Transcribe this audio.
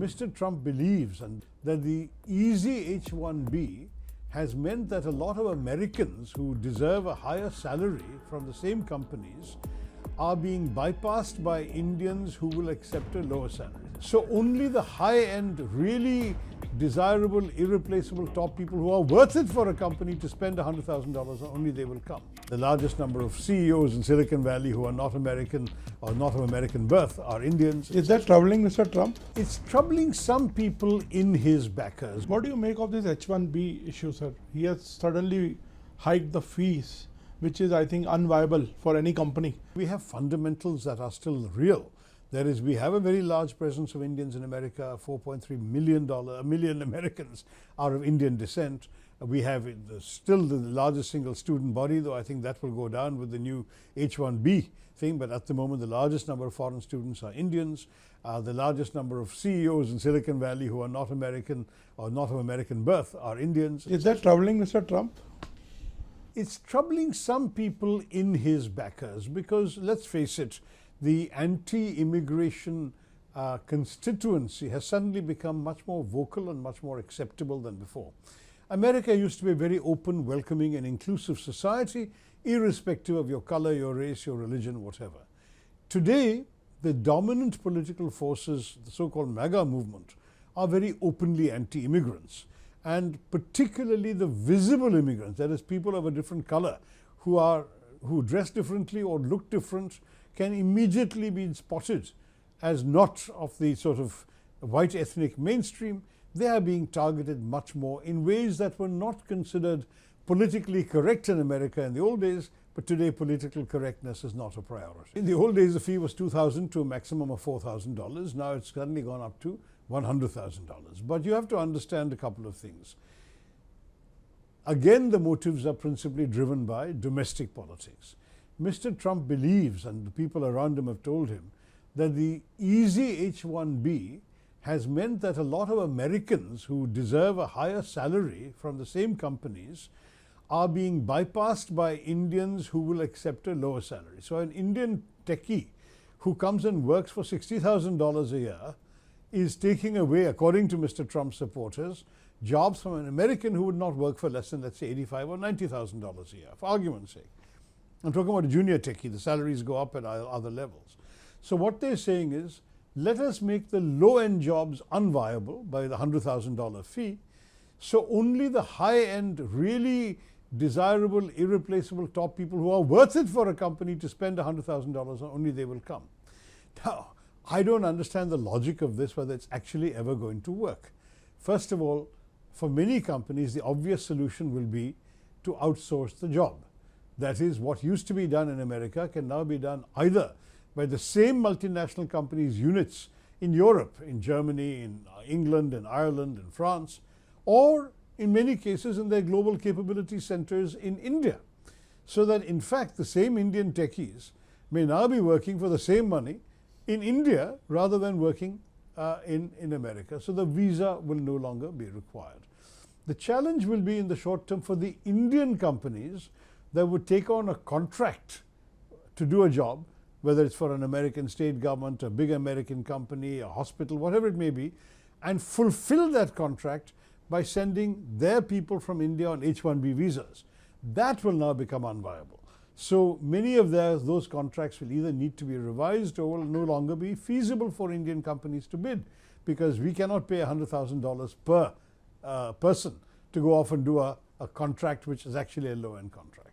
Mr. Trump believes that the easy H1B has meant that a lot of Americans who deserve a higher salary from the same companies are being bypassed by Indians who will accept a lower salary. So only the high-end, really desirable, irreplaceable top people who are worth it for a company to spend $100,000, only they will come. The largest number of CEOs in Silicon Valley who are not American or not of American birth are Indians. Is that troubling Mr. Trump? It's troubling some people in his backers. What do you make of this H1B issue, sir? He has suddenly hiked the fees, which is, I think, unviable for any company. We have fundamentals that are still real. That is, we have a very large presence of Indians in America. 4.3 million Americans are of Indian descent. We have still the largest single student body, though I think that will go down with the new H1B thing. But at the moment, the largest number of foreign students are Indians. The largest number of CEOs in Silicon Valley who are not American or not of American birth are Indians. Is that troubling Mr. Trump? It's troubling some people in his backers because, let's face it, the anti-immigration constituency has suddenly become much more vocal and much more acceptable than before. America used to be a very open, welcoming and inclusive society, irrespective of your color, your race, your religion, whatever. Today, the dominant political forces, the so-called MAGA movement, are very openly anti-immigrants. And particularly the visible immigrants, that is, people of a different color who dress differently or look different, can immediately be spotted as not of the sort of white ethnic mainstream. They are being targeted much more in ways that were not considered politically correct in America in the old days, but today political correctness is not a priority. In the old days, the fee was $2,000 to a maximum of $4,000. Now it's suddenly gone up to $100,000. But you have to understand a couple of things. Again, the motives are principally driven by domestic politics. Mr. Trump believes, and the people around him have told him, that the easy H1B has meant that a lot of Americans who deserve a higher salary from the same companies are being bypassed by Indians who will accept a lower salary. So an Indian techie who comes and works for $60,000 a year is taking away, according to Mr. Trump's supporters, jobs from an American who would not work for less than, let's say, $85,000 or $90,000 a year, for argument's sake. I'm talking about a junior techie. The salaries go up at other levels. So what they're saying is, let us make the low-end jobs unviable by the $100,000 fee, so only the high-end, really desirable, irreplaceable top people who are worth it for a company to spend $100,000, only they will come. Now, I don't understand the logic of this, whether it's actually ever going to work. First of all, for many companies, the obvious solution will be to outsource the job. That is, what used to be done in America can now be done either by the same multinational companies' units in Europe, in Germany, in England, in Ireland, in France, or in many cases in their global capability centers in India. So that in fact the same Indian techies may now be working for the same money in India rather than working in America. So the visa will no longer be required. The challenge will be in the short term for the Indian companies that would take on a contract to do a job, whether it's for an American state government, a big American company, a hospital, whatever it may be, and fulfill that contract by sending their people from India on H1B visas. That will now become unviable. So many of those contracts will either need to be revised or will no longer be feasible for Indian companies to bid, because we cannot pay $100,000 per person to go off and do a contract which is actually a low-end contract.